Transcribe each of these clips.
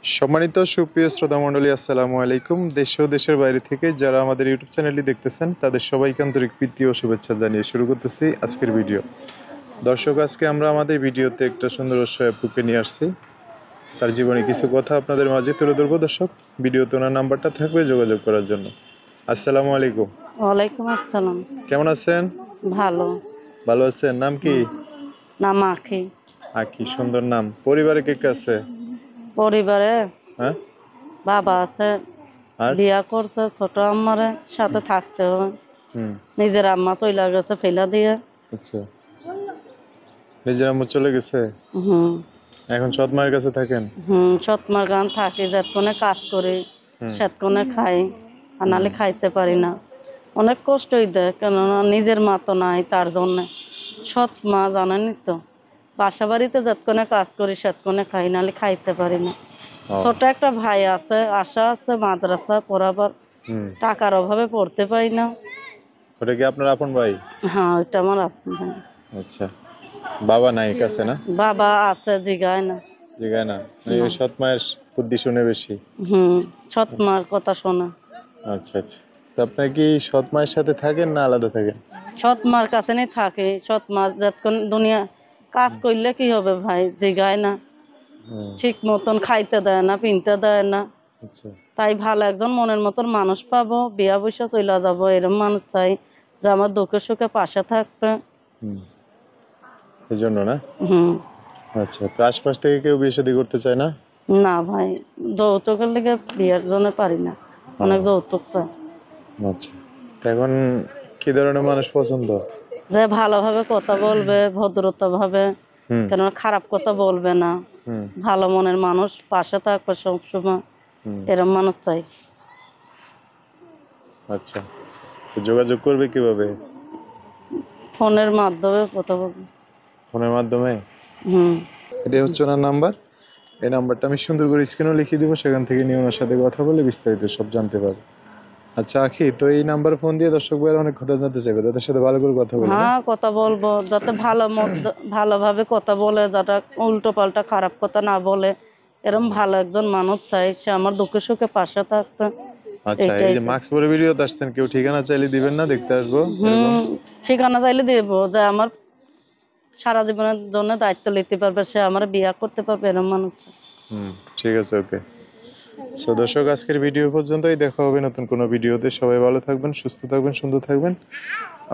সম্মানিত সুপ্রিয় শ্রোতা মণ্ডলী, আসসালামু আলাইকুম। দেশ ও দেশের বাইরে থেকে যারা আমাদের ইউটিউব চ্যানেলটি দেখতেছেন তাদের সবাইকে আন্তরিক প্রীতি ও শুভেচ্ছা জানিয়ে শুরু করতেছি আজকের ভিডিও। দর্শক, আজকে আমরা আমাদের ভিডিওতে একটা সুন্দর অসহায়পুকে নিয়ে আসছি। তার জীবনে কিছু কথা আপনাদের মাঝে তুলে ধরবো। দর্শক, ভিডিওতে ওনার নাম্বারটা থাকবে যোগাযোগ করার জন্য। আসসালামু আলাইকুম। ওয়ালাইকুম আসসালাম। কেমন আছেন? ভালো। ভালো আছেন? নাম কি? নাম আখি। আখি, সুন্দর নাম। পরিবারে কে কে আছে? পরিবারে হ্যাঁ, বাবা আছে, আর বিয়া করছে, ছোট আম্মারে সাথে থাকতে হয়। নিজের আম্মা চলে গেছে ফেলা দিয়ে। আচ্ছা, নিজের আম্মু চলে গেছে, হুম এখন সৎ মায়ের কাছে থাকেন? সৎমার গান থাকি, যেতক্ষণে কাজ করি সেতক্ষণে খাই, আর নাহলে খাইতে পারি না। অনেক কষ্টই দেয়, কেননা নিজের মা তো নাই, তার জন্যে সৎ মা জানেনি তো। বাসা বাড়িতে যতক্ষণে কাজ করি সেতক্ষণে খাই, নাহলে খাইতে পারি না। ছোট একটা ভাই আছে, আশা আছে মাদ্রাসা পড়াবার, টাকার অভাবে পড়তে পারি না। ওটা কি আপনার আপন ভাই? হ্যাঁ, ওইটা আমার আপন ভাই। আচ্ছা, বাবা নাই কাছে না? বাবা আছে, জিগায় না। জিগায় না, ওই সৎ মায়ের বুদ্ধি শুনে বেশি। সৎ মার কথা শোনা। আচ্ছা আচ্ছা, তো আপনি কি সৎ মায়ের সাথে থাকেন না আলাদা থাকেন? সৎ মার কাছে নেই থাকে। সৎ মা যতক্ষণ দুনিয়া কাজ করলে কি হবে ভাই, জিগায় না, ঠিক মতন খাইতে দেয় না, পিনতে দেয় না। আচ্ছা, তাই ভালো একজন মনের মতন মানুষ পাবো, বিয়া বৈশা চলে যাবো, এরকম মানুষ চাই যে আমার দুঃখে সুখে পাশে থাকবে। এই জন্য না? আচ্ছা, তো আশপাশ থেকে কেউ বিয়ে শাদী করতে চায় না? না ভাই, যৌতুকের লেগে বিয়ের জন্য পারি না, অনেক যৌতুক চাই। আচ্ছা, তো এখন কি ধরনের মানুষ পছন্দ? যে ভালোভাবে কথা বলবে, ভদ্রতা ভাবে, কেননা খারাপ কথা বলবে না, ভালো মনের মানুষ পাশে থাকবে সবসময়, এরকম মানুষ চাই। আচ্ছা, তো যোগাযোগ করবে কিভাবে? ফোনের মাধ্যমে কথা বলবে। ফোনের মাধ্যমে? এটাই হচ্ছে ওনার নাম্বার। এই নাম্বারটা আমি সুন্দর করে স্ক্রিনেও লিখে দিব, সেখান থেকে নিয়ে ওনার সাথে কথা বলে বিস্তারিত সব জানতে পারবে। আচ্ছা আখি, তো এই নাম্বার ফোন দিয়ে দর্শক ভাইয়েরা অনেক কথা জানতে চাইবে, তাদের সাথে ভালো করে কথা বলবো। হ্যাঁ, কথা বলবো, যাতে ভালোভাবে কথা বলে, যাতে উল্টো পাল্টা খারাপ কথা না বলে, এরকম ভালো একজন মানুষ চাই, সে আমার দুঃখে সুখে পাশে থাকতে। আচ্ছা, এই যে মাস্ক পরে ভিডিওতে আসছেন, কেউ ঠিকানা চাইলে দিবেন না? দেখতে আসবো। ঠিকানা চাইলে দেবো, যে আমার সারা জীবনের জন্য দায়িত্ব নিতে পারবে, সে আমার বিয়া করতে পারবে, এরকম মানুষ। ঠিক আছে, ওকে। সো দর্শক, আজকের ভিডিও পর্যন্তই। দেখা হবে নতুন কোনো ভিডিওতে। সবাই ভালো থাকবেন, সুস্থ থাকবেন, সুন্দর থাকবেন।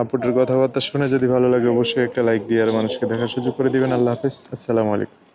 আপুটার কথাবার্তা শুনে যদি ভালো লাগে অবশ্যই একটা লাইক দিয়ে আর মানুষকে দেখার সুযোগ করে দিবেন। আল্লাহ হাফেজ, আসসালামু আলাইকুম।